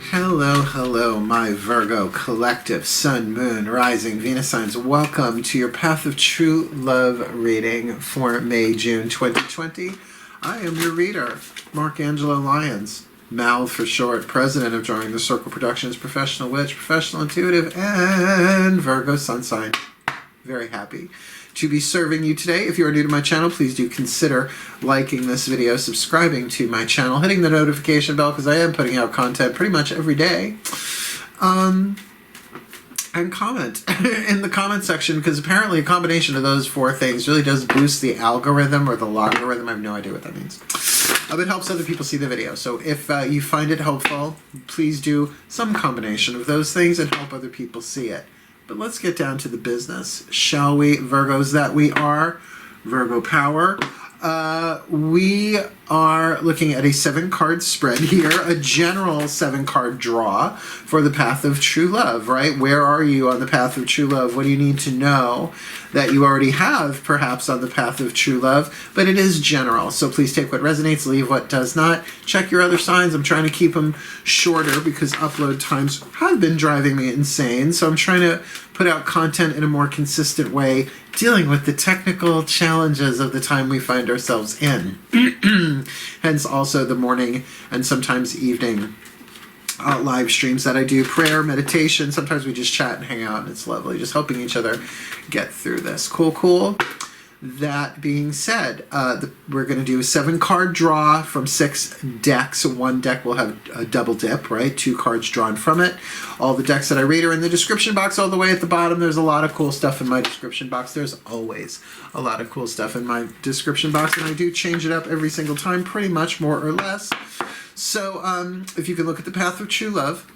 Hello, hello, my Virgo collective, Sun, Moon, Rising, Venus signs. Welcome to your Path of True Love reading for May, June 2020. I am your reader, Mark-Angelo Lyons, Mal for short, president of Drawing the Circle Productions, professional witch, professional intuitive, and Virgo Sun sign. Very happy to be serving you today. If you are new to my channel, please do consider liking this video, subscribing to my channel, hitting the notification bell because I am putting out content pretty much every day. And comment in the comment section, because apparently a combination of those four things really does boost the algorithm or the logarithm. I have no idea what that means. But it helps other people see the video. So if you find it helpful, please do some combination of those things and help other people see it. But let's get down to the business, shall we, Virgos that we are, Virgo power. We are looking at a 7-card spread here, a general 7-card draw for the path of true love, right? Where are you on the path of true love? What do you need to know that you already have, perhaps, on the path of true love? But it is general, so please take what resonates, leave what does not. Check your other signs. I'm trying to keep them shorter because upload times have been driving me insane, so I'm trying to put out content in a more consistent way, dealing with the technical challenges of the time we find ourselves in. Hence also the morning and sometimes evening live streams that I do, prayer, meditation. Sometimes we just chat and hang out, and it's lovely, just helping each other get through this. Cool, cool. That being said, we're going to do a 7-card draw from 6 decks. One deck will have a double dip, right? 2 cards drawn from it. All the decks that I read are in the description box all the way at the bottom. There's a lot of cool stuff in my description box. There's always a lot of cool stuff in my description box, and I do change it up every single time, pretty much, more or less. So if you can look at the path of true love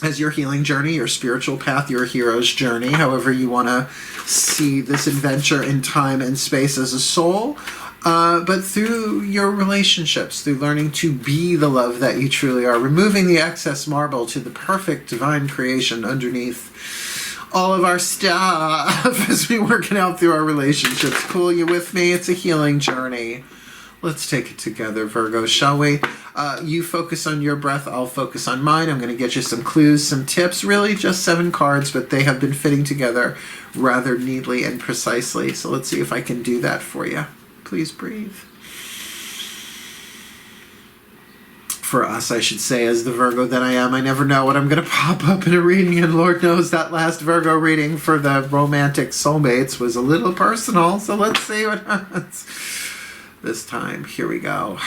as your healing journey, your spiritual path, your hero's journey, however you want to see this adventure in time and space as a soul, but through your relationships, through learning to be the love that you truly are, removing the excess marble to the perfect divine creation underneath all of our stuff as we work it out through our relationships. Cool, you with me? It's a healing journey. Let's take it together, Virgo, shall we? You focus on your breath, I'll focus on mine. I'm going to get you some clues, some tips. Really just 7 cards, but they have been fitting together rather neatly and precisely. So let's see if I can do that for you. Please breathe. For us, I should say, as the Virgo that I am, I never know what I'm going to pop up in a reading, and Lord knows that last Virgo reading for the romantic soulmates was a little personal, so let's see what happens this time. Here we go.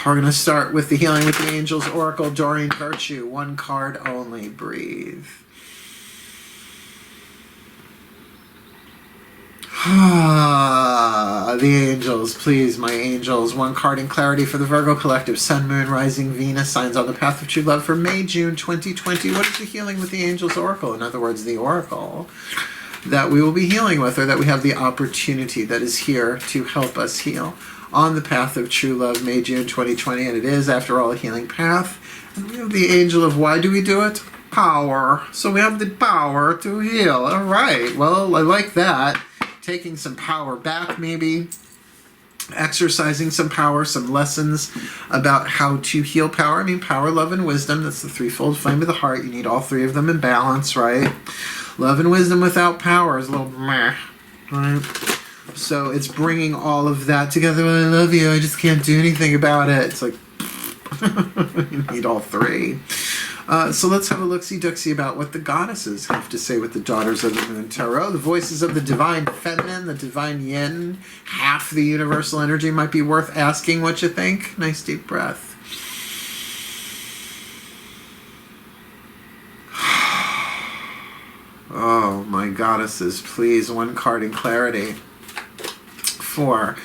We're going to start with the Healing with the Angels Oracle, Doreen Virtue. 1 card only. Breathe. The angels, please, my angels. 1 card in clarity for the Virgo collective, Sun, Moon, Rising, Venus signs on the path of true love for May, June 2020. What is the Healing with the Angels Oracle? In other words, the oracle that we will be healing with, or that we have the opportunity that is here to help us heal on the path of true love, May, June 2020, and it is, after all, a healing path. And we have the angel of, why do we do it? Power. So we have the power to heal. All right. Well, I like that. Taking some power back, maybe. Exercising some power, some lessons about how to heal power. I mean, power, love, and wisdom. That's the threefold flame of the heart. You need all 3 of them in balance, right? Love and wisdom without power is a little meh, right? So it's bringing all of that together. I love you, I just can't do anything about it. It's like, you need all 3. So let's have a look-see-dooksy about what the goddesses have to say with the Daughters of the Moon Tarot. The voices of the divine feminine, the divine yin, half the universal energy. Might be worth asking what you think. Nice deep breath. Oh, my goddesses, please, 1 card in clarity for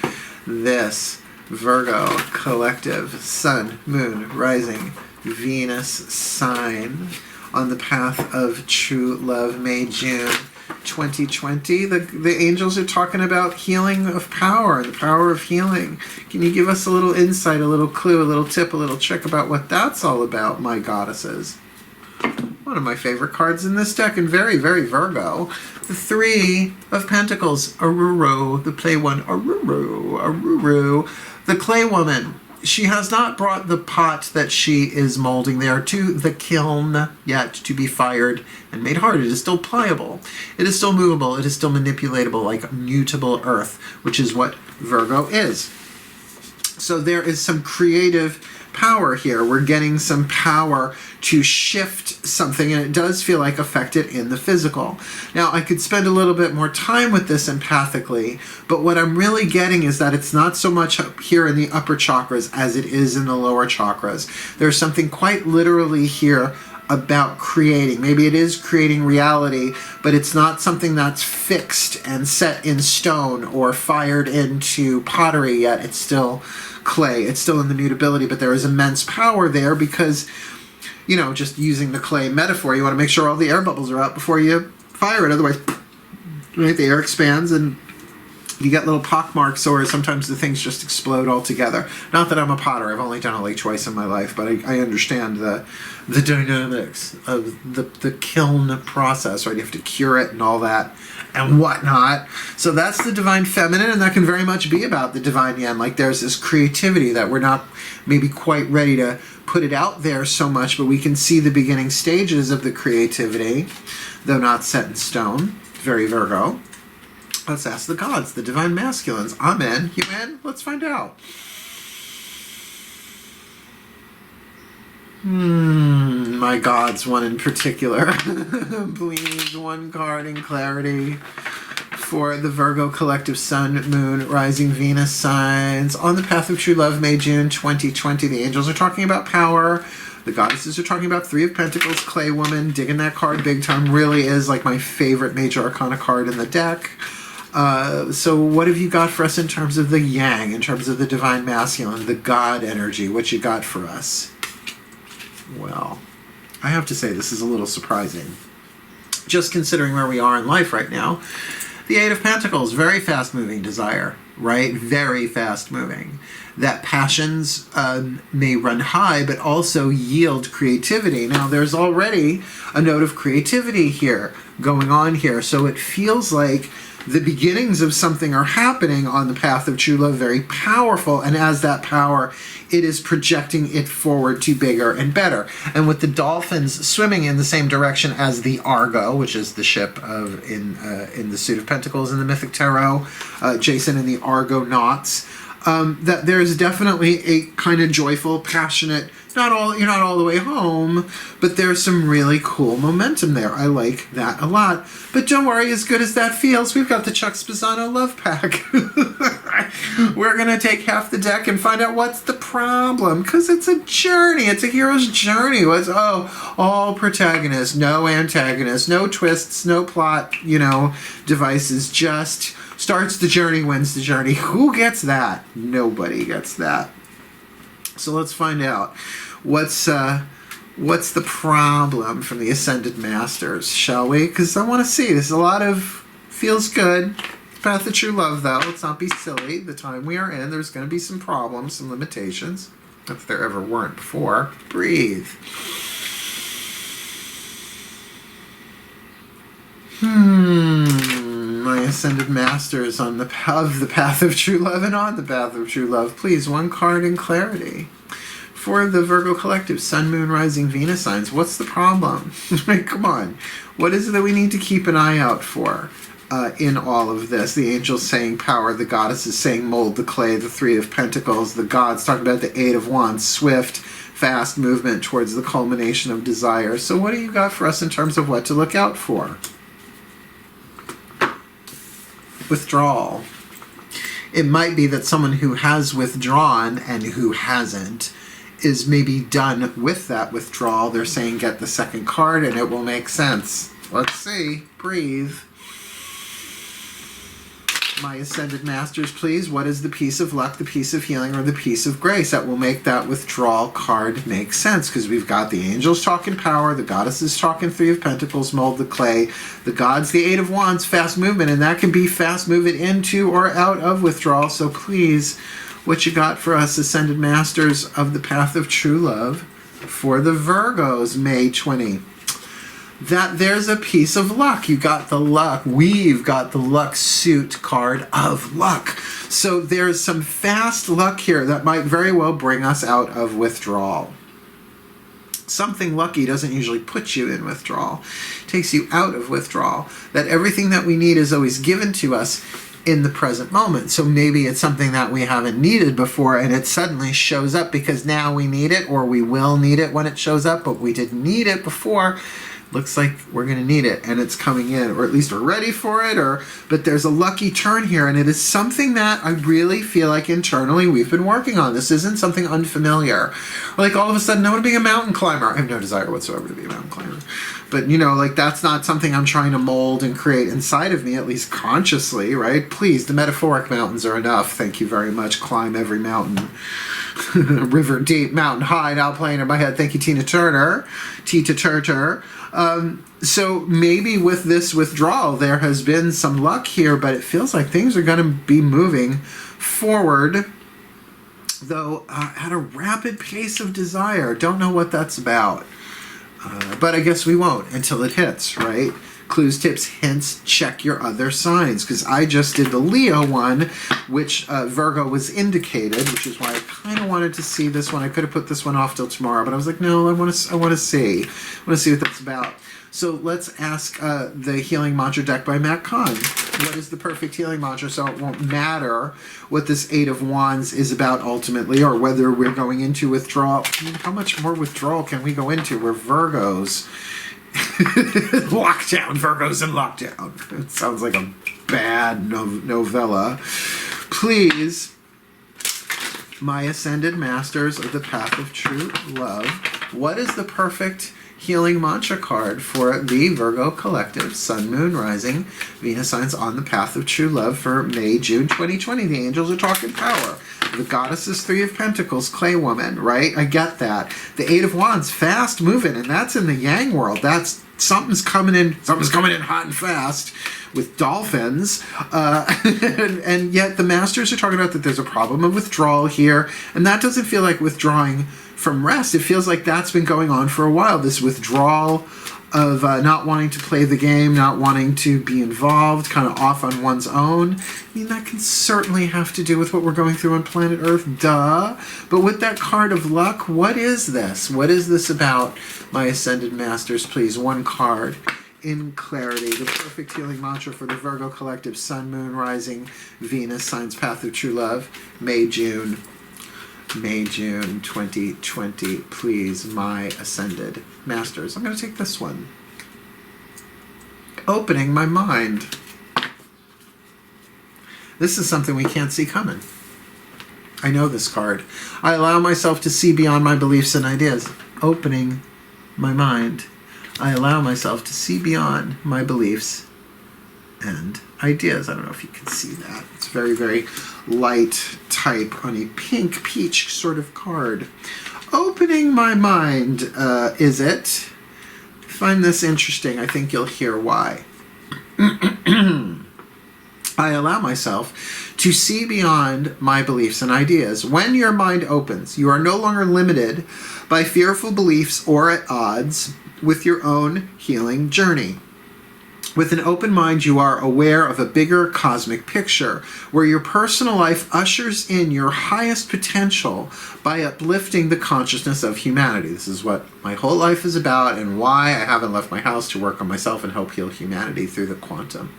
this Virgo collective, Sun, Moon, Rising, Venus sign on the path of true love, May, June 2020. The angels are talking about healing of power, the power of healing. Can you give us a little insight, a little clue, a little tip, a little trick about what that's all about, my goddesses? One of my favorite cards in this deck, and very, very Virgo. The 3 of Pentacles, Aruru, the play one, Aruru, Aruru. The clay woman she has not brought the pot that she is molding there to the kiln yet to be fired and made hard. It is still pliable. It is still movable. It is still manipulatable, like mutable earth, which is what Virgo is. So there is some creative power here. We're getting some power to shift something, and it does feel like affect it in the physical. Now, I could spend a little bit more time with this empathically, but what I'm really getting is that it's not so much up here in the upper chakras as it is in the lower chakras. There's something quite literally here about creating. Maybe it is creating reality, but it's not something that's fixed and set in stone or fired into pottery yet. It's still clay. It's still in the mutability, but there is immense power there because, you know, just using the clay metaphor, you want to make sure all the air bubbles are out before you fire it. Otherwise, right, the air expands and you get little pock marks, or sometimes the things just explode altogether. Not that I'm a potter. I've only done it like twice in my life, but I understand the dynamics of the kiln process, right? You have to cure it and all that and whatnot. So that's the divine feminine, and that can very much be about the divine yin. Like there's this creativity that we're not maybe quite ready to put it out there so much, but we can see the beginning stages of the creativity, though not set in stone. Very Virgo. Let's ask the gods, the divine masculines. I'm in. You in? Let's find out. My gods, one in particular. Please, one card in clarity for the Virgo collective Sun, Moon, Rising, Venus signs. On the path of true love, May/June 2020. The angels are talking about power. The goddesses are talking about Three of Pentacles, Clay Woman. Digging that card big time. Really is like my favorite major arcana card in the deck. So what have you got for us in terms of the yang, in terms of the divine masculine, the God energy? What you got for us? Well, I have to say this is a little surprising. Just considering where we are in life right now. The Eight of Pentacles, very fast-moving desire, right? Very fast-moving. That passions may run high, but also yield creativity. Now, there's already a note of creativity here, going on here. So it feels like the beginnings of something are happening on the path of true love, very powerful, and as that power, it is projecting it forward to bigger and better. And with the dolphins swimming in the same direction as the Argo, which is the ship of in the Suit of Pentacles in the Mythic Tarot, Jason and the Argonauts, that there's definitely a kind of joyful, passionate, you're not all the way home, but there's some really cool momentum there. I like that a lot. But don't worry, as good as that feels, we've got the Chuck Spezzano Love Pack. We're going to take half the deck and find out what's the problem, because it's a journey. It's a hero's journey. All protagonists, no antagonists, no twists, no plot, devices, just starts the journey, wins the journey. Who gets that? Nobody gets that. So let's find out. What's the problem from the Ascended Masters, shall we? Because I want to see. There's a lot of feels good. Path of true love, though. Let's not be silly. The time we are in, there's going to be some problems, some limitations. Not that there ever weren't before. Breathe. My Ascended Masters on the path of true love and on the path of true love. Please, one card in clarity. For the Virgo collective, Sun, Moon, Rising, Venus signs, what's the problem? Come on. What is it that we need to keep an eye out for in all of this? The angels saying power, the goddesses saying mold the clay, the Three of Pentacles, the gods talking about the Eight of Wands, swift, fast movement towards the culmination of desire. So what do you got for us in terms of what to look out for? Withdrawal. It might be that someone who has withdrawn and who hasn't is maybe done with that withdrawal. They're saying get the second card and it will make sense. Let's see. Breathe. My Ascended Masters, please. What is the piece of luck, the piece of healing, or the piece of grace that will make that withdrawal card make sense? Because we've got the angels talking power, the goddesses talking Three of Pentacles, mold the clay, the gods, the Eight of Wands, fast movement, and that can be fast movement into or out of withdrawal. So please, what you got for us, Ascended Masters of the path of true love, for the Virgos, May 20. that there's a piece of luck. You got the luck. We've got the luck suit card of luck. So there's some fast luck here that might very well bring us out of withdrawal. Something lucky doesn't usually put you in withdrawal. It takes you out of withdrawal. That everything that we need is always given to us in the present moment. So maybe it's something that we haven't needed before and it suddenly shows up because now we need it, or we will need it when it shows up, but we didn't need it before. Looks like we're going to need it and it's coming in, or at least we're ready for it, but there's a lucky turn here, and it is something that I really feel like internally we've been working on. This isn't something unfamiliar. Like all of a sudden I want to be a mountain climber. I have no desire whatsoever to be a mountain climber. But you know, like that's not something I'm trying to mold and create inside of me, at least consciously, right? Please, the metaphoric mountains are enough. Thank you very much. Climb every mountain. River deep, mountain high, now playing in my head. Thank you, Tina Turner. Tita Turner. So maybe with this withdrawal, there has been some luck here, but it feels like things are going to be moving forward, though at a rapid pace of desire. Don't know what that's about. But I guess we won't until it hits, right? Clues, tips, hints, check your other signs. Because I just did the Leo one, which Virgo was indicated, which is why I kind of wanted to see this one. I could have put this one off till tomorrow, but I was like, no, I want to see. I want to see what that's about. So let's ask the Healing Mantra deck by Kahn. What is the perfect healing mantra? So it won't matter what this Eight of Wands is about ultimately, or whether we're going into withdrawal. I mean, how much more withdrawal can we go into? We're Virgos. Lockdown. Virgos in lockdown. It sounds like a bad novella. Please, my Ascended Masters of the Path of True Love, what is the perfect healing mantra card for the Virgo Collective, Sun, Moon, Rising, Venus signs on the Path of True Love for May, June 2020? The angels are talking power. The goddess is Three of Pentacles, Clay Woman, right? I get that. The Eight of Wands, fast moving, and that's in the Yang world. That's something's coming in hot and fast with dolphins. And yet the masters are talking about that there's a problem of withdrawal here, and that doesn't feel like withdrawing from rest. It feels like that's been going on for a while, this withdrawal of not wanting to play the game, not wanting to be involved, kind of off on one's own. I mean, that can certainly have to do with what we're going through on planet Earth, duh. But with that card of luck, what is this? What is this about, my Ascended Masters? Please, one card in clarity. The perfect healing mantra for the Virgo Collective, Sun, Moon, Rising, Venus, signs, Path of True Love, May, June 2020. Please, my Ascended Masters. I'm going to take this one. Opening my mind. This is something we can't see coming. I know this card. I allow myself to see beyond my beliefs and ideas. Opening my mind. I allow myself to see beyond my beliefs and ideas. I don't know if you can see that. It's very, very light type on a pink peach sort of card. Opening my mind, is it? I find this interesting. I think you'll hear why. I allow myself to see beyond my beliefs and ideas. When your mind opens, you are no longer limited by fearful beliefs or at odds with your own healing journey. With an open mind, you are aware of a bigger cosmic picture where your personal life ushers in your highest potential by uplifting the consciousness of humanity. This is what my whole life is about and why I haven't left my house to work on myself and help heal humanity through the quantum.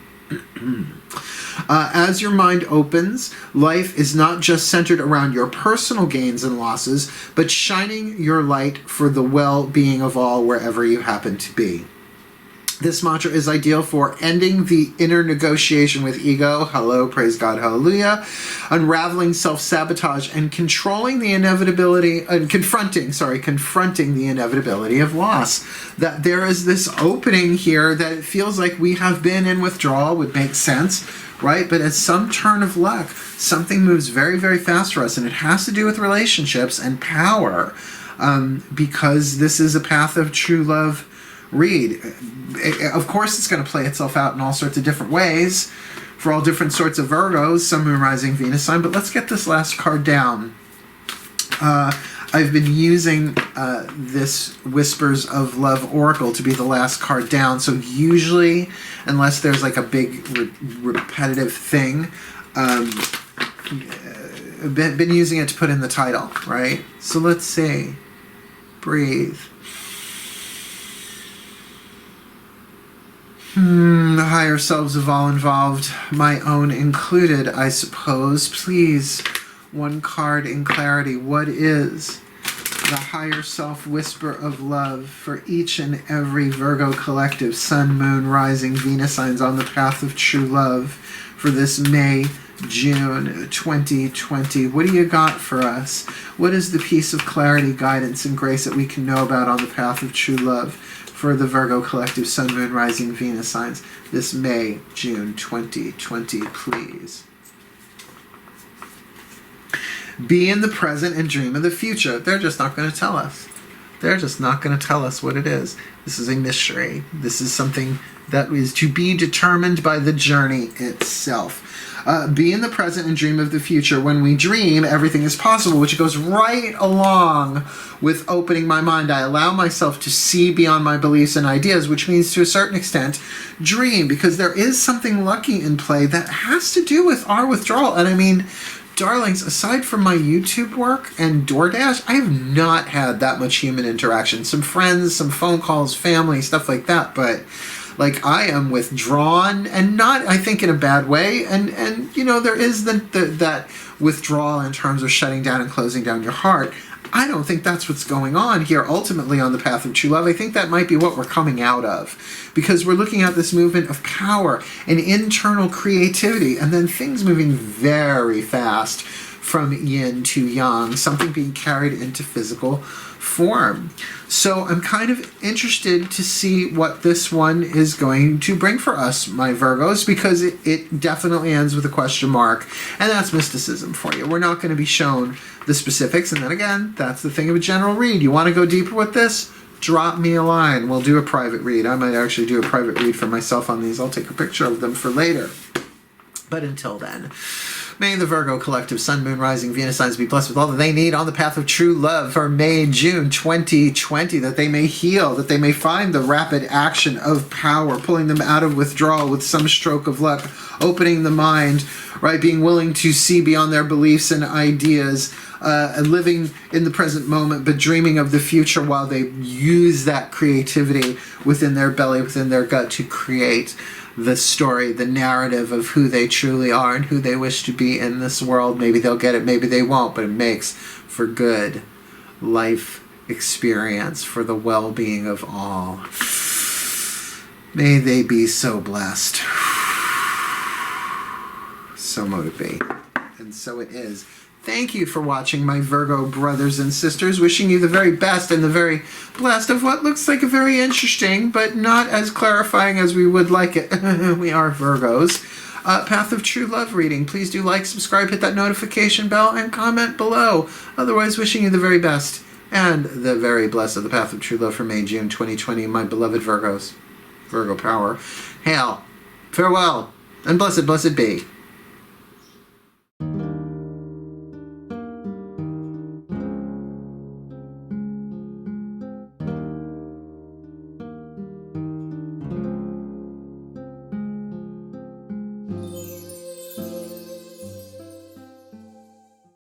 As your mind opens, life is not just centered around your personal gains and losses, but shining your light for the well-being of all wherever you happen to be. This mantra is ideal for ending the inner negotiation with ego, hello, praise God, hallelujah, unraveling self-sabotage, and controlling the inevitability, confronting the inevitability of loss. That there is this opening here that it feels like we have been in withdrawal, would make sense, right? But as some turn of luck, something moves very, very fast for us, and it has to do with relationships and power, because this is a Path of True Love read. Of course, it's going to play itself out in all sorts of different ways for all different sorts of Virgos, Sun, Moon, Rising, Venus sign. But let's get this last card down. I've been using this Whispers of Love Oracle to be the last card down. So usually, unless there's like a big repetitive thing, I've been using it to put in the title, right? So let's see. Breathe. The higher selves of all involved, my own included, I suppose. Please, one card in clarity. What is the higher self whisper of love for each and every Virgo collective, Sun, Moon, Rising, Venus signs on the path of true love for this May, June 2020? What do you got for us? What is the piece of clarity, guidance, and grace that we can know about on the path of true love for the Virgo collective, Sun, Moon, Rising, Venus signs this May, June 2020, please? Be in the present and dream of the future. They're just not going to tell us. They're just not going to tell us what it is. This is a mystery. This is something that is to be determined by the journey itself. Be in the present and dream of the future. When we dream, everything is possible, which goes right along with opening my mind. I allow myself to see beyond my beliefs and ideas, which means to a certain extent, dream, because there is something lucky in play that has to do with our withdrawal. And I mean, darlings, aside from my YouTube work and DoorDash, I have not had that much human interaction. Some friends, some phone calls, family, stuff like that, but like I am withdrawn, and not, I think, in a bad way. And you know, there is that withdrawal in terms of shutting down and closing down your heart. I don't think that's what's going on here ultimately on the path of true love. I think that might be what we're coming out of, because we're looking at this movement of power and internal creativity, and then things moving very fast from yin to yang, something being carried into physical form. So I'm kind of interested to see what this one is going to bring for us, my Virgos, because it definitely ends with a question mark, and that's mysticism for you. We're not going to be shown the specifics, and then again, that's the thing of a general read. You want to go deeper with this? Drop me a line. We'll do a private read. I might actually do a private read for myself on these. I'll take a picture of them for later. But until then, may the Virgo collective, Sun, Moon, Rising, Venus signs be blessed with all that they need on the path of true love for May, June 2020, that they may heal, that they may find the rapid action of power, pulling them out of withdrawal with some stroke of luck, opening the mind, right, being willing to see beyond their beliefs and ideas, and living in the present moment, but dreaming of the future while they use that creativity within their belly, within their gut, to create the story, the narrative of who they truly are and who they wish to be in this world. Maybe they'll get it, maybe they won't, but it makes for good life experience for the well-being of all. May they be so blessed. So mote it be. And so it is. Thank you for watching, my Virgo brothers and sisters. Wishing you the very best and the very blessed of what looks like a very interesting, but not as clarifying as we would like it. We are Virgos. Path of True Love reading. Please do like, subscribe, hit that notification bell, and comment below. Otherwise, wishing you the very best and the very blessed of the Path of True Love for May, June 2020, my beloved Virgos. Virgo power. Hail, farewell, and blessed, blessed be.